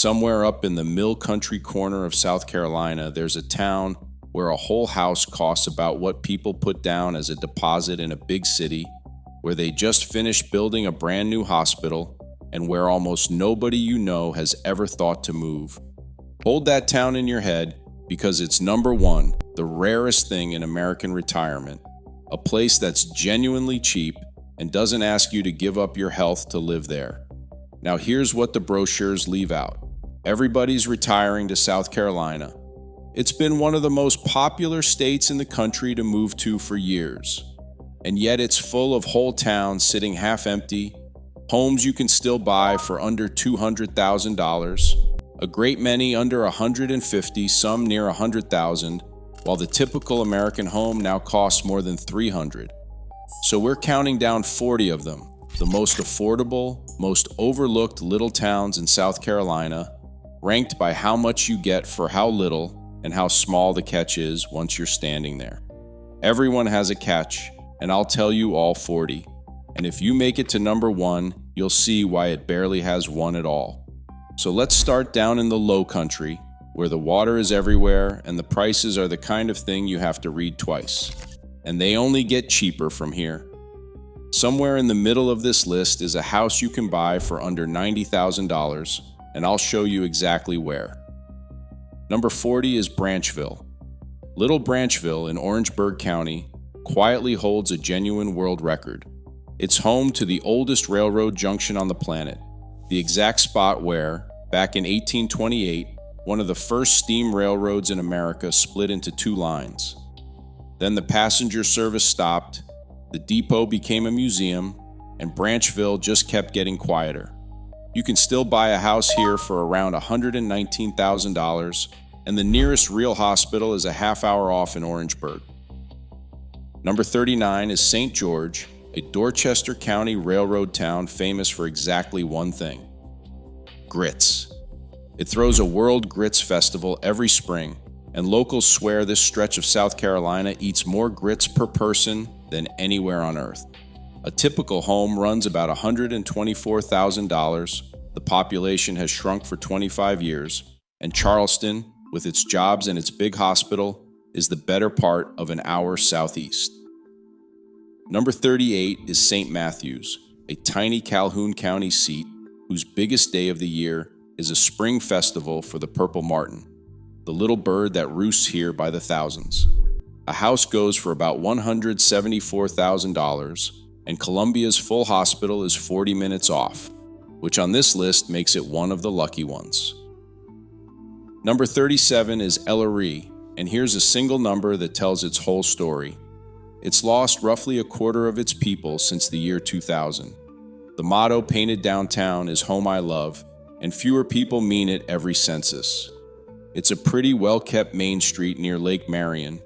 Somewhere up in the mill country corner of South Carolina, there's a town where a whole house costs about what people put down as a deposit in a big city, where they just finished building a brand new hospital, and where almost nobody you know has ever thought to move. Hold that town in your head, because it's number one, the rarest thing in American retirement. A place that's genuinely cheap and doesn't ask you to give up your health to live there. Now here's what the brochures leave out. Everybody's retiring to South Carolina. It's been one of the most popular states in the country to move to for years. And yet it's full of whole towns sitting half empty, homes you can still buy for under $200,000, a great many under $150,000, some near $100,000, while the typical American home now costs more than $300,000. So we're counting down 40 of them, the most affordable, most overlooked little towns in South Carolina, ranked by how much you get for how little and how small the catch is once you're standing there. Everyone has a catch, and I'll tell you all 40. And if you make it to number one, you'll see why it barely has one at all. So let's start down in the Lowcountry, where the water is everywhere and the prices are the kind of thing you have to read twice. And they only get cheaper from here. Somewhere in the middle of this list is a house you can buy for under $90,000, and I'll show you exactly where. Number 40 is Branchville. Little Branchville in Orangeburg County quietly holds a genuine world record. It's home to the oldest railroad junction on the planet, the exact spot where, back in 1828, one of the first steam railroads in America split into two lines. Then the passenger service stopped, the depot became a museum, and Branchville just kept getting quieter. You can still buy a house here for around $119,000, and the nearest real hospital is a half hour off in Orangeburg. Number 39 is St. George, a Dorchester County railroad town famous for exactly one thing: grits. It throws a World Grits Festival every spring, and locals swear this stretch of South Carolina eats more grits per person than anywhere on earth. A typical home runs about $124,000, the population has shrunk for 25 years, and Charleston, with its jobs and its big hospital, is the better part of an hour southeast. Number 38 is St. Matthews, a tiny Calhoun County seat whose biggest day of the year is a spring festival for the purple martin, the little bird that roosts here by the thousands. A house goes for about $174,000, and Columbia's full hospital is 40 minutes off, which on this list makes it one of the lucky ones. Number 37 is Ellery, and here's a single number that tells its whole story. It's lost roughly a quarter of its people since the year 2000. The motto painted downtown is "Home I Love," and fewer people mean it every census. It's a pretty well-kept main street near Lake Marion,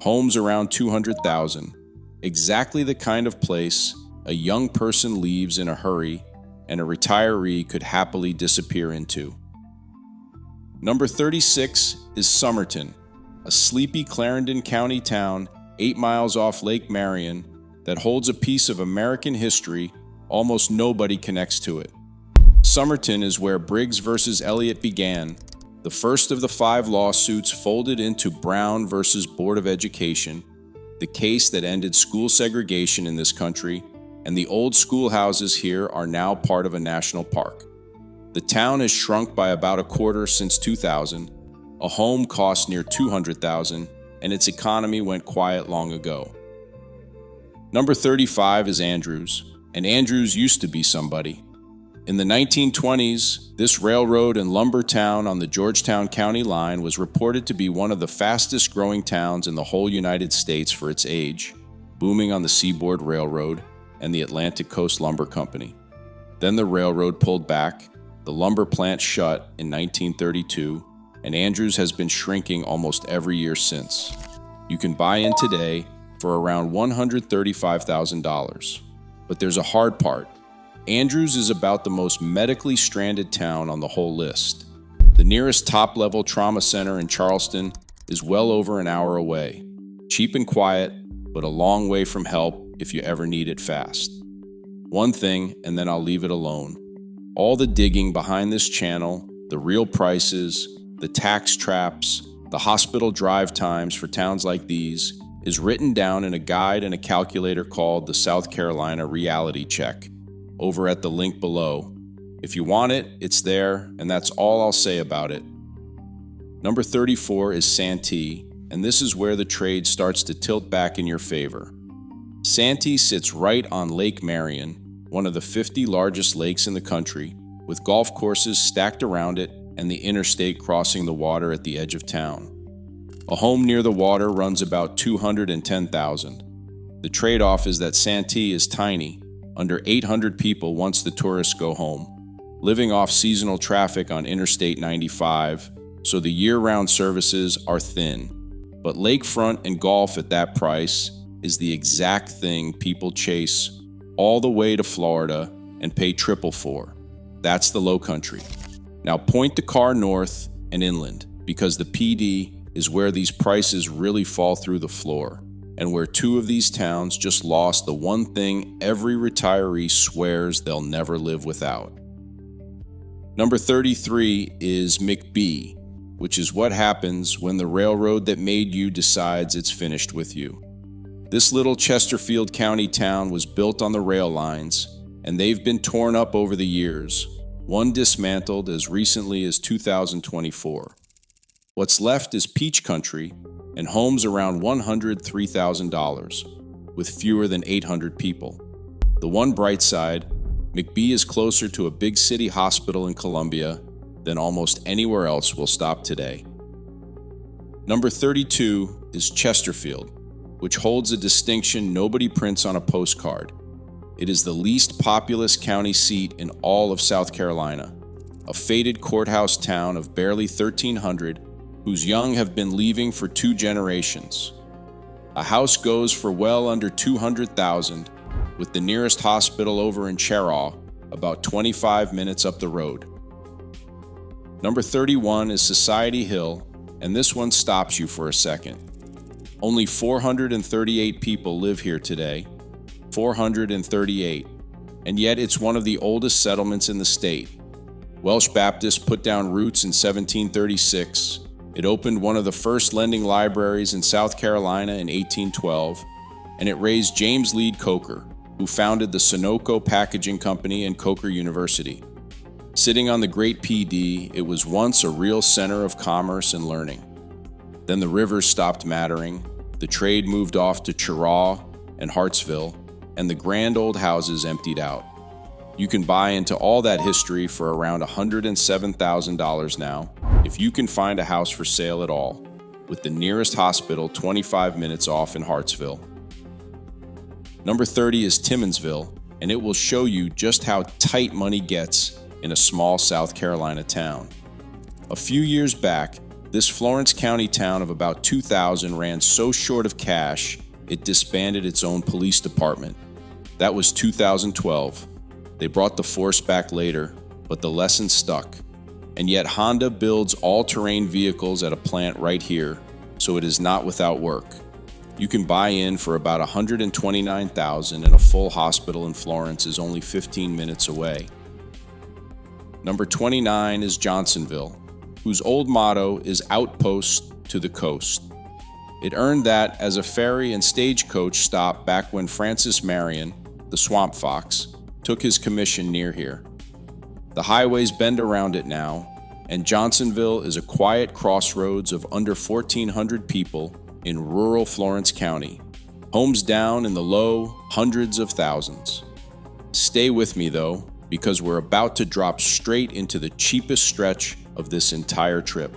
homes around 200,000, exactly the kind of place a young person leaves in a hurry and a retiree could happily disappear into. Number 36 is Somerton, a sleepy Clarendon County town 8 miles off Lake Marion that holds a piece of American history almost nobody connects to it. Somerton is where Briggs versus Elliott began, the first of the 5 lawsuits folded into Brown versus Board of Education, the case that ended school segregation in this country, and the old schoolhouses here are now part of a national park. The town has shrunk by about a quarter since 2000, a home cost near $200,000, and its economy went quiet long ago. Number 35 is Andrews, and Andrews used to be somebody. In the 1920s, this railroad and lumber town on the Georgetown County line was reported to be one of the fastest growing towns in the whole United States for its age, booming on the Seaboard Railroad and the Atlantic Coast Lumber Company. Then the railroad pulled back, the lumber plant shut in 1932, and Andrews has been shrinking almost every year since. You can buy in today for around $135,000. But there's a hard part. Andrews is about the most medically stranded town on the whole list. The nearest top-level trauma center in Charleston is well over an hour away. Cheap and quiet, but a long way from help if you ever need it fast. One thing, and then I'll leave it alone. All the digging behind this channel the real prices, the tax traps, the hospital drive times for towns like these is written down in a guide and a calculator called the South Carolina Reality Check, over at the link below. If you want it, it's there, and that's all I'll say about it. Number 34 is Santee, and this is where the trade starts to tilt back in your favor. Santee sits right on Lake Marion, one of the 50 largest lakes in the country, with golf courses stacked around it and the interstate crossing the water at the edge of town. A home near the water runs about $210,000. The trade-off is that Santee is tiny, under 800 people once the tourists go home, living off seasonal traffic on Interstate 95, so the year-round services are thin. But lakefront and golf at that price is the exact thing people chase all the way to Florida and pay triple for. That's the Lowcountry. Now point the car north and inland, because the Pee Dee is where these prices really fall through the floor, and where two of these towns just lost the one thing every retiree swears they'll never live without. Number 33 is McBee, which is what happens when the railroad that made you decides it's finished with you. This little Chesterfield County town was built on the rail lines, and they've been torn up over the years, one dismantled as recently as 2024. What's left is peach country and homes around $103,000, with fewer than 800 people. The one bright side, McBee is closer to a big city hospital in Columbia than almost anywhere else will stop today. Number 32 is Chesterfield, which holds a distinction nobody prints on a postcard. It is the least populous county seat in all of South Carolina, a faded courthouse town of barely 1,300 whose young have been leaving for 2 generations. A house goes for well under $200,000, with the nearest hospital over in Cheraw, about 25 minutes up the road. Number 31 is Society Hill, and this one stops you for a second. Only 438 people live here today, 438, and yet it's one of the oldest settlements in the state. Welsh Baptists put down roots in 1736. It opened one of the first lending libraries in South Carolina in 1812, and it raised James Lead Coker, who founded the Sunoco Packaging Company and Coker University. Sitting on the Great Pee Dee, it was once a real center of commerce and learning. Then the rivers stopped mattering, the trade moved off to Cheraw and Hartsville, and the grand old houses emptied out. You can buy into all that history for around $107,000 now, if you can find a house for sale at all, with the nearest hospital 25 minutes off in Hartsville. Number 30 is Timmonsville, and it will show you just how tight money gets in a small South Carolina town. A few years back, this Florence County town of about 2,000 ran so short of cash, it disbanded its own police department. That was 2012. They brought the force back later, but the lesson stuck. And yet Honda builds all-terrain vehicles at a plant right here, so it is not without work. You can buy in for about $129,000, and a full hospital in Florence is only 15 minutes away. Number 29 is Johnsonville, whose old motto is Outpost to the Coast. It earned that as a ferry and stagecoach stop back when Francis Marion, the Swamp Fox, took his commission near here. The highways bend around it now, and Johnsonville is a quiet crossroads of under 1,400 people in rural Florence County, homes down in the low hundreds of thousands. Stay with me though, because we're about to drop straight into the cheapest stretch of this entire trip.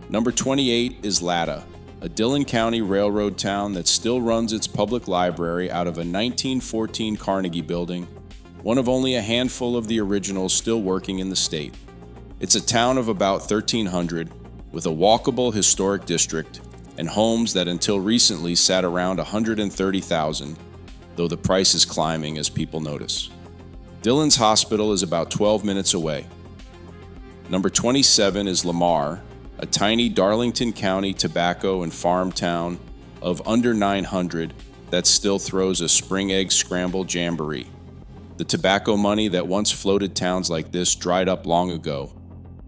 Number 28 is Latta, a Dillon County railroad town that still runs its public library out of a 1914 Carnegie building, one of only a handful of the originals still working in the state. It's a town of about 1,300 with a walkable historic district and homes that until recently sat around $130,000, though the price is climbing as people notice. Dillon's hospital is about 12 minutes away. Number 27 is Lamar, a tiny Darlington County tobacco and farm town of under 900 that still throws a spring egg scramble jamboree. The tobacco money that once floated towns like this dried up long ago,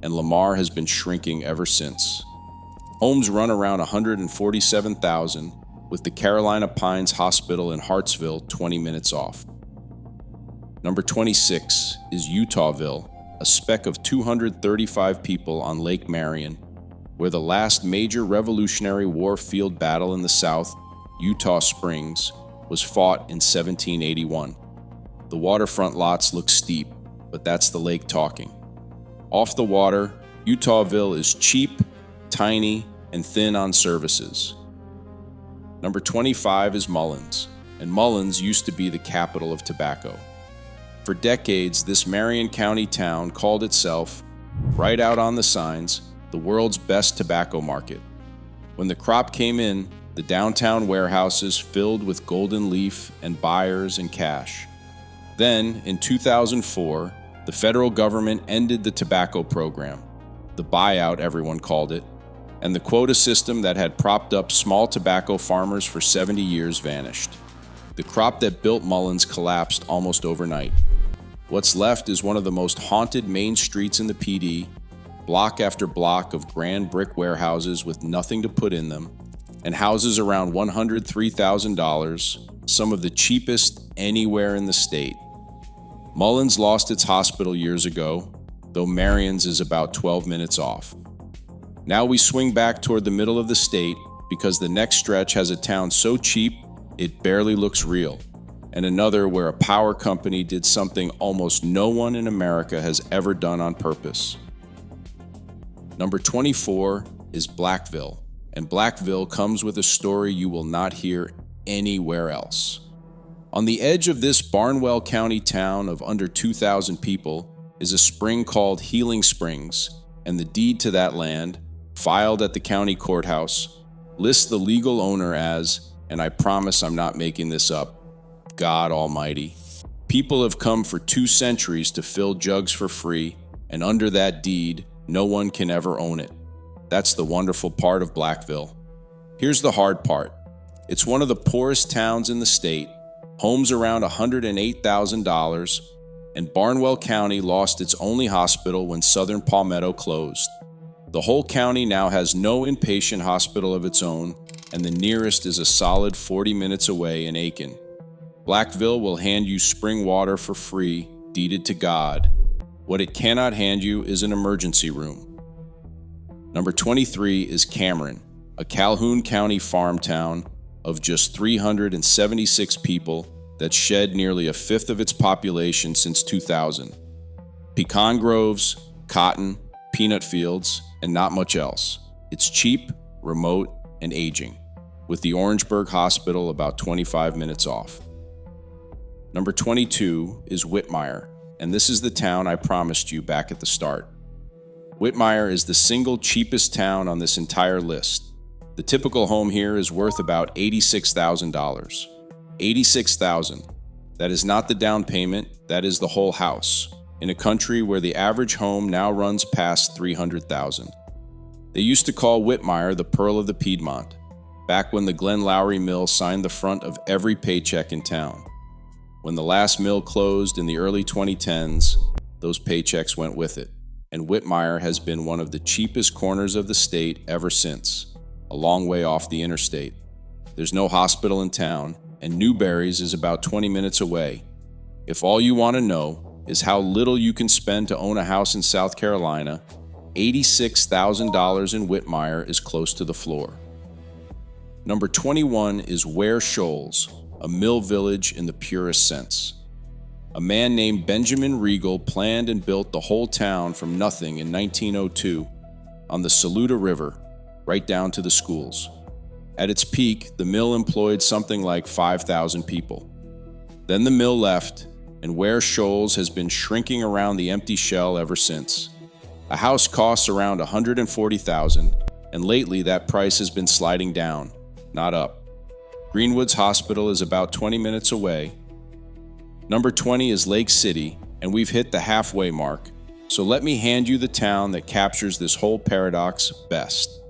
and Lamar has been shrinking ever since. Homes run around 147,000, with the Carolina Pines Hospital in Hartsville 20 minutes off. Number 26 is Utahville, a speck of 235 people on Lake Marion, where the last major Revolutionary War field battle in the South, Utah Springs, was fought in 1781. The waterfront lots look steep, but that's the lake talking. Off the water, Utahville is cheap, tiny, and thin on services. Number 25 is Mullins, and Mullins used to be the capital of tobacco. For decades, this Marion County town called itself, right out on the signs, the world's best tobacco market. When the crop came in, the downtown warehouses filled with golden leaf and buyers and cash. Then, in 2004, the federal government ended the tobacco program, the buyout everyone called it, and the quota system that had propped up small tobacco farmers for 70 years vanished. The crop that built Mullins collapsed almost overnight. What's left is one of the most haunted main streets in the Pee Dee, block after block of grand brick warehouses with nothing to put in them, and houses around $103,000, some of the cheapest anywhere in the state. Mullins lost its hospital years ago, though Marion's is about 12 minutes off. Now we swing back toward the middle of the state because the next stretch has a town so cheap it barely looks real, and another where a power company did something almost no one in America has ever done on purpose. Number 24 is Blackville, and Blackville comes with a story you will not hear anywhere else. On the edge of this Barnwell County town of under 2,000 people is a spring called Healing Springs, and the deed to that land, filed at the county courthouse, lists the legal owner as, and I promise I'm not making this up, God Almighty. People have come for 2 centuries to fill jugs for free, and under that deed, no one can ever own it. That's the wonderful part of Blackville. Here's the hard part. It's one of the poorest towns in the state, homes around $108,000, and Barnwell County lost its only hospital when Southern Palmetto closed. The whole county now has no inpatient hospital of its own, and the nearest is a solid 40 minutes away in Aiken. Blackville will hand you spring water for free, deeded to God. What it cannot hand you is an emergency room. Number 23 is Cameron, a Calhoun County farm town of just 376 people that shed nearly a fifth of its population since 2000. Pecan groves, cotton, peanut fields, and not much else. It's cheap, remote, and aging, with the Orangeburg Hospital about 25 minutes off. Number 22 is Whitmire, and this is the town I promised you back at the start. Whitmire is the single cheapest town on this entire list. The typical home here is worth about $86,000. $86,000. That is not the down payment, that is the whole house, in a country where the average home now runs past $300,000. They used to call Whitmire the Pearl of the Piedmont, back when the Glen Lowry Mill signed the front of every paycheck in town. When the last mill closed in the early 2010s, those paychecks went with it, and Whitmire has been one of the cheapest corners of the state ever since, a long way off the interstate. There's no hospital in town, and Newberry's is about 20 minutes away. If all you want to know is how little you can spend to own a house in South Carolina, $86,000 in Whitmire is close to the floor. Number 21 is Ware Shoals, a mill village in the purest sense. A man named Benjamin Regal planned and built the whole town from nothing in 1902 on the Saluda River, right down to the schools. At its peak, the mill employed something like 5,000 people. Then the mill left, and Ware Shoals has been shrinking around the empty shell ever since. A house costs around $140,000, and lately that price has been sliding down, not up. Greenwood's Hospital is about 20 minutes away. Number 20 is Lake City, and we've hit the halfway mark, so let me hand you the town that captures this whole paradox best.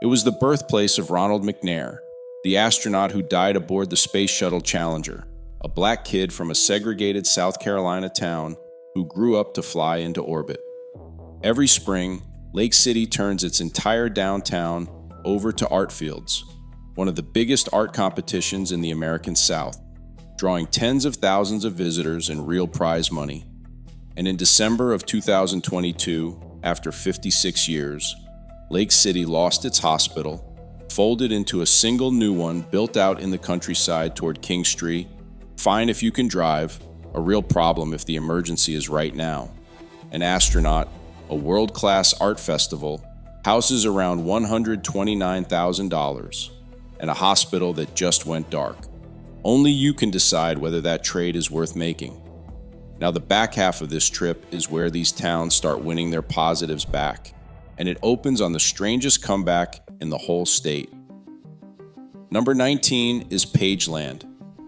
It was the birthplace of Ronald McNair, the astronaut who died aboard the Space Shuttle Challenger, a black kid from a segregated South Carolina town who grew up to fly into orbit. Every spring, Lake City turns its entire downtown over to art fields, one of the biggest art competitions in the American South, drawing tens of thousands of visitors and real prize money. And in December of 2022, after 56 years, Lake City lost its hospital, folded into a single new one built out in the countryside toward King Street. Fine if you can drive, a real problem if the emergency is right now. An astronaut, a world-class art festival, houses around $129,000, and a hospital that just went dark. Only you can decide whether that trade is worth making. Now the back half of this trip is where these towns start winning their positives back, and it opens on the strangest comeback in the whole state. Number 19 is Pageland,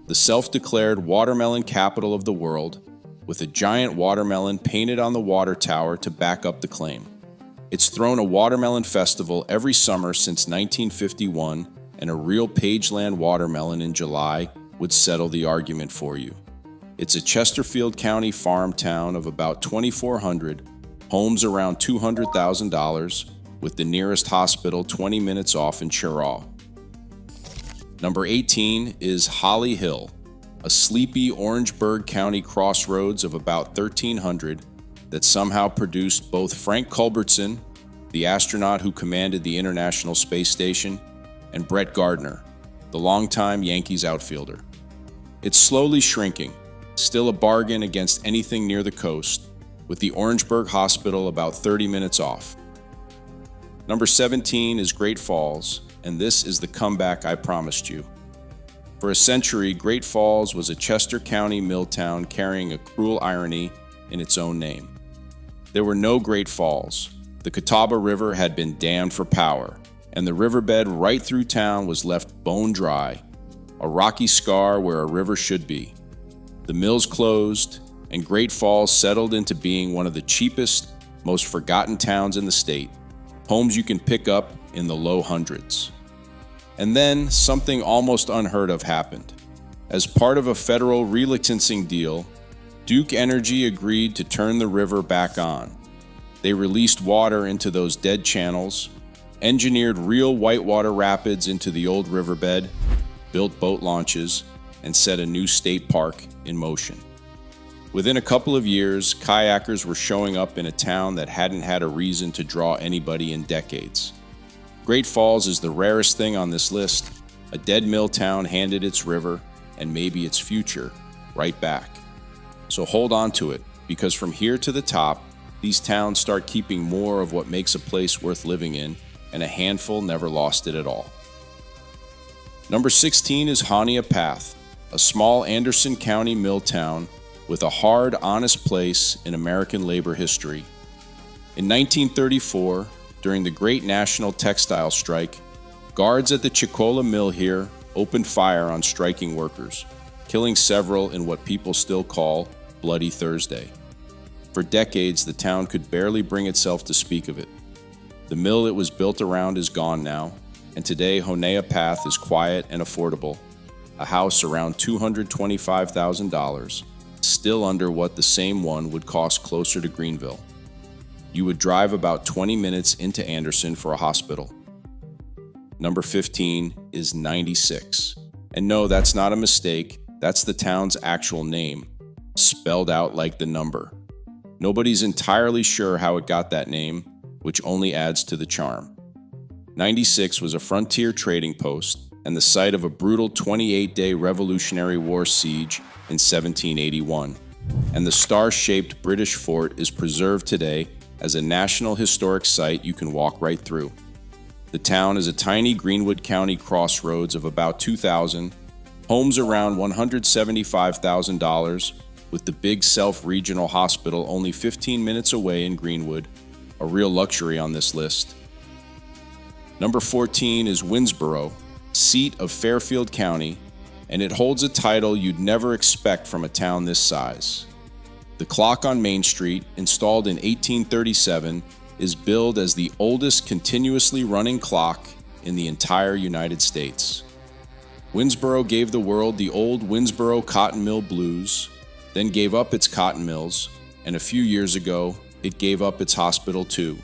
the self-declared watermelon capital of the world, with a giant watermelon painted on the water tower to back up the claim. It's thrown a watermelon festival every summer since 1951, and a real Pageland watermelon in July would settle the argument for you. It's a Chesterfield County farm town of about 2,400, homes around $200,000, with the nearest hospital 20 minutes off in Cheraw. Number 18 is Holly Hill, a sleepy Orangeburg County crossroads of about 1,300 that somehow produced both Frank Culbertson, the astronaut who commanded the International Space Station, and Brett Gardner, the longtime Yankees outfielder. It's slowly shrinking, still a bargain against anything near the coast, with the Orangeburg Hospital about 30 minutes off. Number 17 is Great Falls, and this is the comeback I promised you. For a century, Great Falls was a Chester County mill town carrying a cruel irony in its own name. There were no Great Falls. The Catawba River had been dammed for power, and the riverbed right through town was left bone dry, a rocky scar where a river should be. The mills closed, and Great Falls settled into being one of the cheapest, most forgotten towns in the state, homes you can pick up in the low hundreds. And then something almost unheard of happened. As part of a federal relicensing deal, Duke Energy agreed to turn the river back on. They released water into those dead channels, engineered real whitewater rapids into the old riverbed, built boat launches, and set a new state park in motion. Within a couple of years, kayakers were showing up in a town that hadn't had a reason to draw anybody in decades. Great Falls is the rarest thing on this list. A dead mill town handed its river, and maybe its future, right back. So hold on to it, because from here to the top, these towns start keeping more of what makes a place worth living in, and a handful never lost it at all. Number 16 is Hania Path, a small Anderson County mill town with a hard, honest place in American labor history. In 1934, during the Great National Textile Strike, guards at the Chicola Mill here opened fire on striking workers, killing several in what people still call Bloody Thursday. For decades, the town could barely bring itself to speak of it. The mill it was built around is gone now, and today Honea Path is quiet and affordable, a house around $225,000, still under what the same one would cost closer to Greenville. You would drive about 20 minutes into Anderson for a hospital. Number 15 is 96. And no, that's not a mistake. That's the town's actual name, spelled out like the number. Nobody's entirely sure how it got that name, which only adds to the charm. 96 was a frontier trading post and the site of a brutal 28-day Revolutionary War siege in 1781. And the star-shaped British fort is preserved today as a National Historic Site you can walk right through. The town is a tiny Greenwood County crossroads of about 2,000, homes around $175,000, with the Big Self Regional Hospital only 15 minutes away in Greenwood, a real luxury on this list. Number 14 is Winnsboro, seat of Fairfield County, and it holds a title you'd never expect from a town this size. The clock on Main Street, installed in 1837, is billed as the oldest continuously running clock in the entire United States. Winnsboro gave the world the old Winnsboro cotton mill blues, then gave up its cotton mills, and a few years ago, it gave up its hospital too,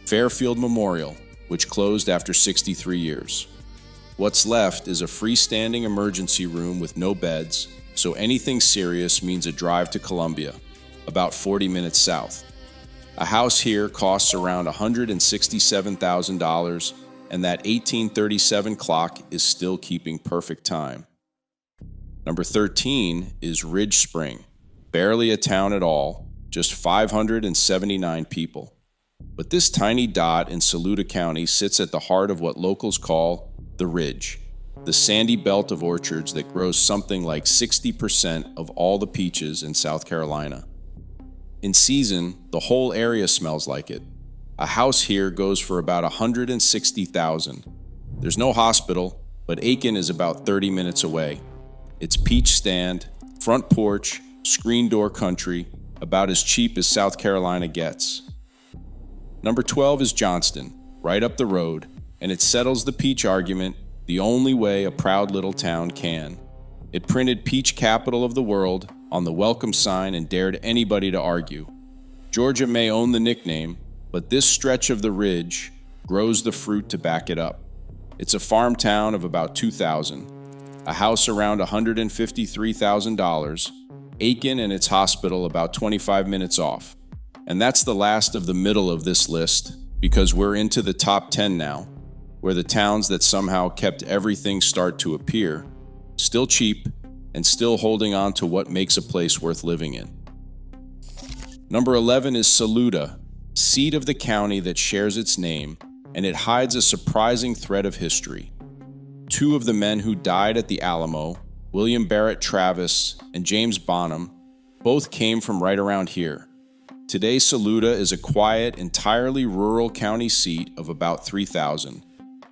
Fairfield Memorial, which closed after 63 years. What's left is a freestanding emergency room with no beds, so anything serious means a drive to Columbia, about 40 minutes south. A house here costs around $167,000, and that 1837 clock is still keeping perfect time. Number 13 is Ridge Spring, barely a town at all, just 579 people. But this tiny dot in Saluda County sits at the heart of what locals call the Ridge, the sandy belt of orchards that grows something like 60% of all the peaches in South Carolina. In season, the whole area smells like it. A house here goes for about $160,000. There's no hospital, but Aiken is about 30 minutes away. It's peach stand, front porch, screen door country, about as cheap as South Carolina gets. Number 12 is Johnston, right up the road, and it settles the peach argument the only way a proud little town can. It printed Peach Capital of the World on the welcome sign and dared anybody to argue. Georgia may own the nickname, but this stretch of the Ridge grows the fruit to back it up. It's a farm town of about 2,000, a house around $153,000, Aiken and its hospital about 25 minutes off. And that's the last of the middle of this list, because we're into the top 10 now, where the towns that somehow kept everything start to appear, still cheap and still holding on to what makes a place worth living in. Number 11 is Saluda, seat of the county that shares its name, and it hides a surprising thread of history. Two of the men who died at the Alamo, William Barrett Travis and James Bonham, both came from right around here. Today, Saluda is a quiet, entirely rural county seat of about 3,000,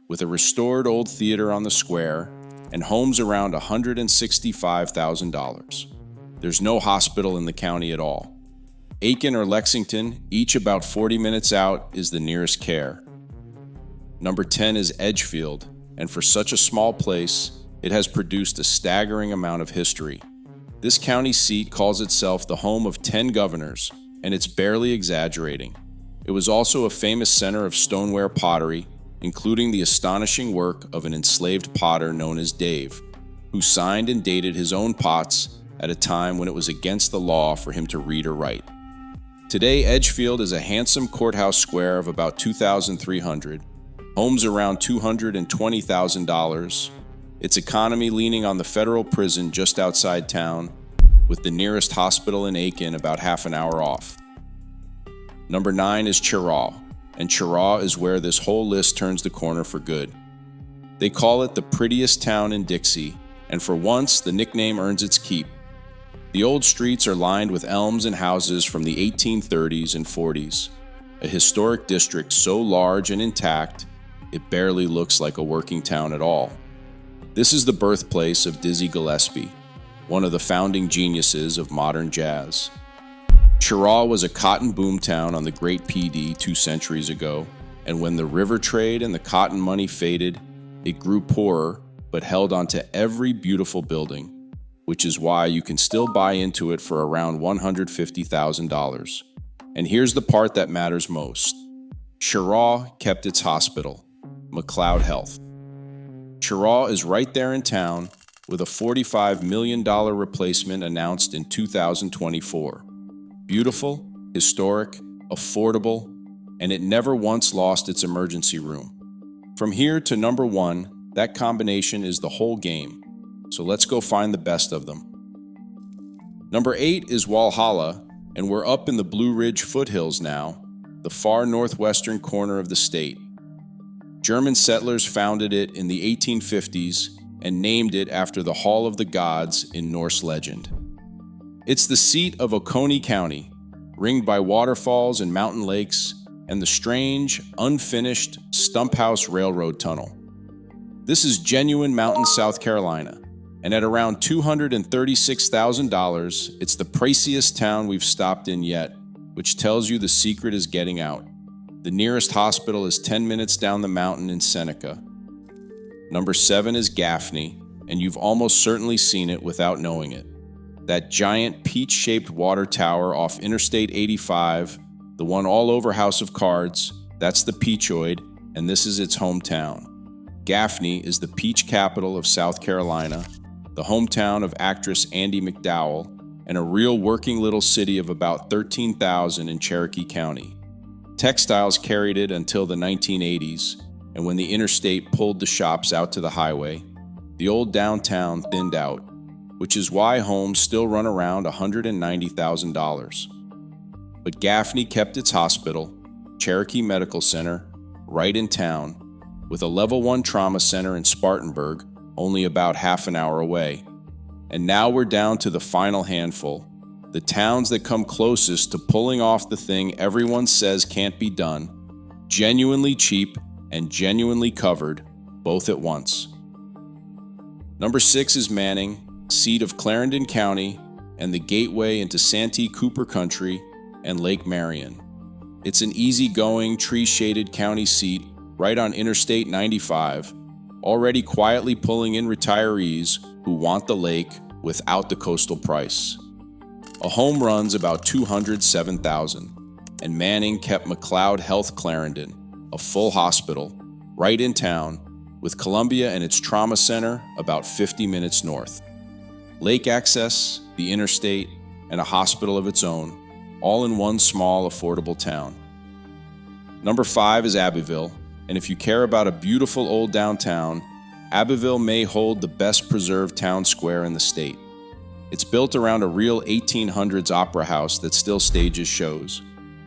with a restored old theater on the square and homes around $165,000. There's no hospital in the county at all. Aiken or Lexington, each about 40 minutes out, is the nearest care. Number 10 is Edgefield, and for such a small place, it has produced a staggering amount of history. This county seat calls itself the home of 10 governors, and it's barely exaggerating. It was also a famous center of stoneware pottery, including the astonishing work of an enslaved potter known as Dave, who signed and dated his own pots at a time when it was against the law for him to read or write. Today, Edgefield is a handsome courthouse square of about 2,300, homes around $220,000, its economy leaning on the federal prison just outside town, with the nearest hospital in Aiken about half an hour off. Number 9 is Cheraw, and Cheraw is where this whole list turns the corner for good. They call it the prettiest town in Dixie, and for once, the nickname earns its keep. The old streets are lined with elms and houses from the 1830s and 40s, a historic district so large and intact, it barely looks like a working town at all. This is the birthplace of Dizzy Gillespie, one of the founding geniuses of modern jazz. Cheraw was a cotton boomtown on the great Pee Dee 2 centuries ago, and when the river trade and the cotton money faded, it grew poorer but held onto every beautiful building, which is why you can still buy into it for around $150,000. And here's the part that matters most. Cheraw kept its hospital, McLeod Health. Cheraw is right there in town, with a $45 million replacement announced in 2024. Beautiful, historic, affordable, and it never once lost its emergency room. From here to number 1, that combination is the whole game, so let's go find the best of them. Number 8 is Walhalla, and we're up in the Blue Ridge foothills now, the far northwestern corner of the state. German settlers founded it in the 1850s and named it after the Hall of the Gods in Norse legend. It's the seat of Oconee County, ringed by waterfalls and mountain lakes, and the strange, unfinished Stump House Railroad Tunnel. This is genuine mountain South Carolina, and at around $236,000, it's the priciest town we've stopped in yet, which tells you the secret is getting out. The nearest hospital is 10 minutes down the mountain in Seneca. Number 7 is Gaffney, and you've almost certainly seen it without knowing it. That giant peach-shaped water tower off Interstate 85 The one all over House of Cards, that's the Peachoid, and this is its hometown. Gaffney is the peach capital of South Carolina, the hometown of actress Andie MacDowell, and a real working little city of about 13,000 in Cherokee County. Textiles carried it until the 1980s, and when the interstate pulled the shops out to the highway, the old downtown thinned out, which is why homes still run around $190,000. But Gaffney kept its hospital, Cherokee Medical Center, right in town, with a level 1 trauma center in Spartanburg, only about half an hour away. And now we're down to the final handful, the towns that come closest to pulling off the thing everyone says can't be done, genuinely cheap and genuinely covered, both at once. Number 6 is Manning, seat of Clarendon County and the gateway into Santee Cooper Country and Lake Marion. It's an easygoing, tree-shaded county seat right on Interstate 95, already quietly pulling in retirees who want the lake without the coastal price. A home runs about $207,000, and Manning kept McLeod Health Clarendon, a full hospital, right in town, with Columbia and its trauma center about 50 minutes north. Lake access, the interstate, and a hospital of its own, all in one small, affordable town. Number 5 is Abbeville, and if you care about a beautiful old downtown, Abbeville may hold the best preserved town square in the state. It's built around a real 1800s opera house that still stages shows,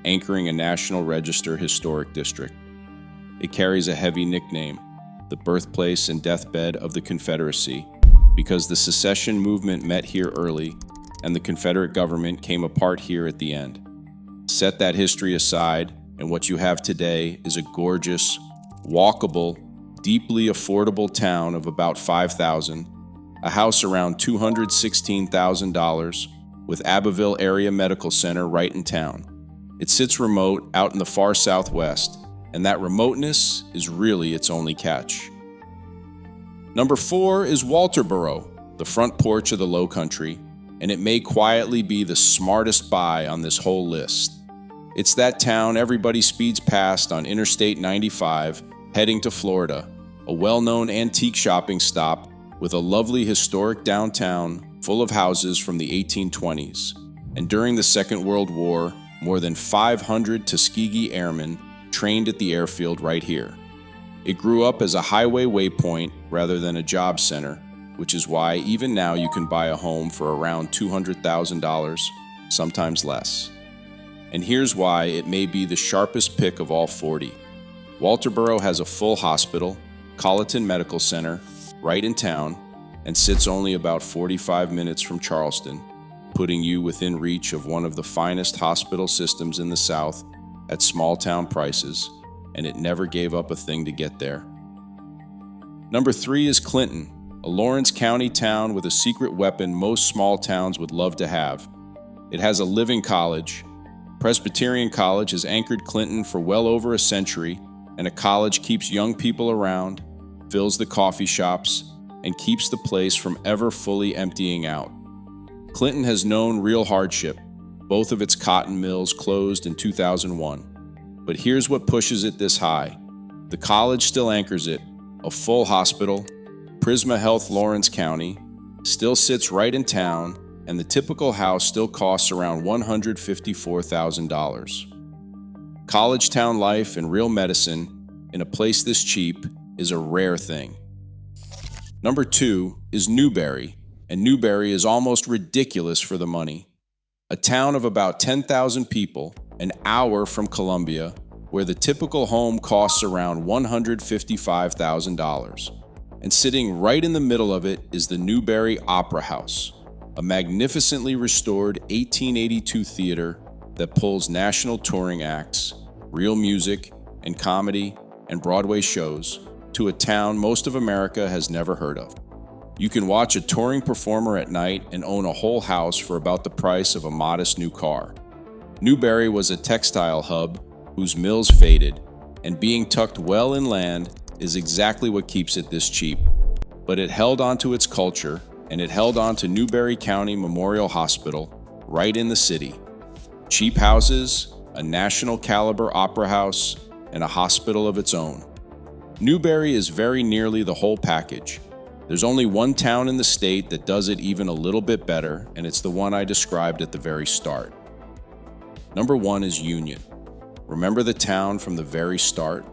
anchoring a National Register historic district. It carries a heavy nickname, the birthplace and deathbed of the Confederacy, because the secession movement met here early and the Confederate government came apart here at the end. Set that history aside, and what you have today is a gorgeous, walkable, deeply affordable town of about 5,000, a house around $216,000 with Abbeville Area Medical Center right in town. It sits remote out in the far southwest, and that remoteness is really its only catch. Number 4 is Walterboro, the front porch of the Lowcountry, and it may quietly be the smartest buy on this whole list. It's that town everybody speeds past on Interstate 95, heading to Florida, a well-known antique shopping stop with a lovely historic downtown full of houses from the 1820s. And during the Second World War, more than 500 Tuskegee airmen trained at the airfield right here. It grew up as a highway waypoint rather than a job center, which is why even now you can buy a home for around $200,000, sometimes less. And here's why it may be the sharpest pick of all 40. Walterboro has a full hospital, Colleton Medical Center, right in town, and sits only about 45 minutes from Charleston, putting you within reach of one of the finest hospital systems in the South at small-town prices, and it never gave up a thing to get there. Number 3 is Clinton, a Lawrence County town with a secret weapon most small towns would love to have. It has a living college. Presbyterian College has anchored Clinton for well over a century, and a college keeps young people around, fills the coffee shops, and keeps the place from ever fully emptying out. Clinton has known real hardship. Both of its cotton mills closed in 2001. But here's what pushes it this high. The college still anchors it, a full hospital, Prisma Health Lawrence County, still sits right in town, and the typical house still costs around $154,000. College town life and real medicine in a place this cheap is a rare thing. Number 2 is Newberry, and Newberry is almost ridiculous for the money. A town of about 10,000 people, an hour from Columbia, where the typical home costs around $155,000. And sitting right in the middle of it is the Newberry Opera House, a magnificently restored 1882 theater that pulls national touring acts, real music and comedy and Broadway shows to a town most of America has never heard of. You can watch a touring performer at night and own a whole house for about the price of a modest new car. Newberry was a textile hub whose mills faded, and being tucked well inland is exactly what keeps it this cheap. But it held on to its culture, and it held on to Newberry County Memorial Hospital, right in the city. Cheap houses, a national caliber opera house, and a hospital of its own. Newberry is very nearly the whole package. There's only one town in the state that does it even a little bit better, and it's the one I described at the very start. Number 1 is Union. Remember the town from the very start?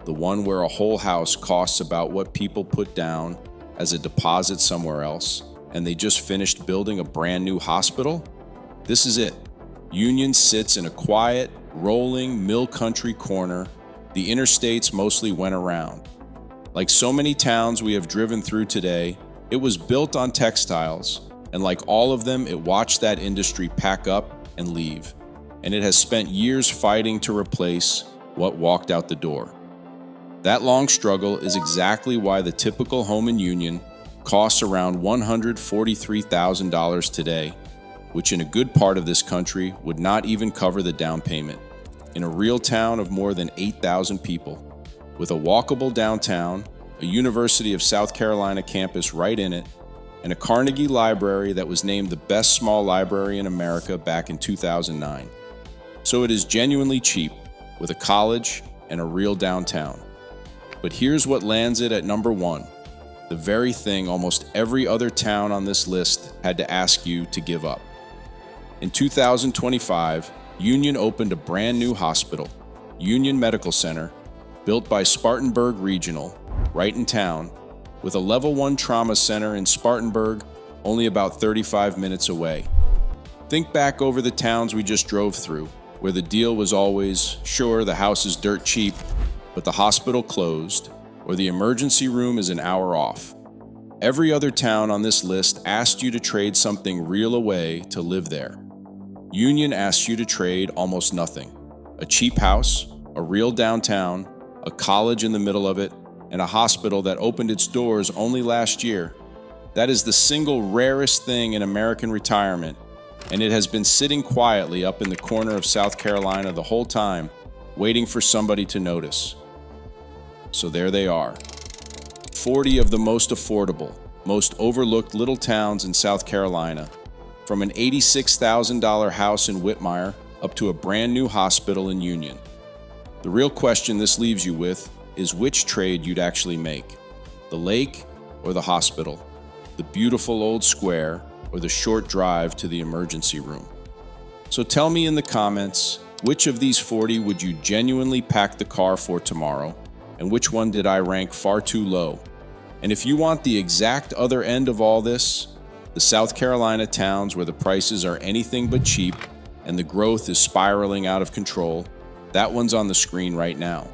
The one where a whole house costs about what people put down as a deposit somewhere else, and they just finished building a brand new hospital? This is it. Union sits in a quiet, rolling mill country corner. The interstates mostly went around. Like so many towns we have driven through today, it was built on textiles, and like all of them, it watched that industry pack up and leave. And it has spent years fighting to replace what walked out the door. That long struggle is exactly why the typical home in Union costs around $143,000 today, which in a good part of this country would not even cover the down payment. In a real town of more than 8,000 people, with a walkable downtown, a University of South Carolina campus right in it, and a Carnegie Library that was named the best small library in America back in 2009. So it is genuinely cheap, with a college and a real downtown. But here's what lands it at number 1, the very thing almost every other town on this list had to ask you to give up. In 2025, Union opened a brand new hospital, Union Medical Center, built by Spartanburg Regional, right in town, with a level 1 trauma center in Spartanburg, only about 35 minutes away. Think back over the towns we just drove through, where the deal was always, sure, the house is dirt cheap, but the hospital closed, or the emergency room is an hour off. Every other town on this list asked you to trade something real away to live there. Union asked you to trade almost nothing. A cheap house, a real downtown, a college in the middle of it, and a hospital that opened its doors only last year. That is the single rarest thing in American retirement, and it has been sitting quietly up in the corner of South Carolina the whole time, waiting for somebody to notice. So there they are. 40 of the most affordable, most overlooked little towns in South Carolina, from an $86,000 house in Whitmire up to a brand new hospital in Union. The real question this leaves you with is which trade you'd actually make, the lake or the hospital, the beautiful old square or the short drive to the emergency room. So tell me in the comments, which of these 40 would you genuinely pack the car for tomorrow, and which one did I rank far too low? And if you want the exact other end of all this, the South Carolina towns where the prices are anything but cheap and the growth is spiraling out of control, that one's on the screen right now.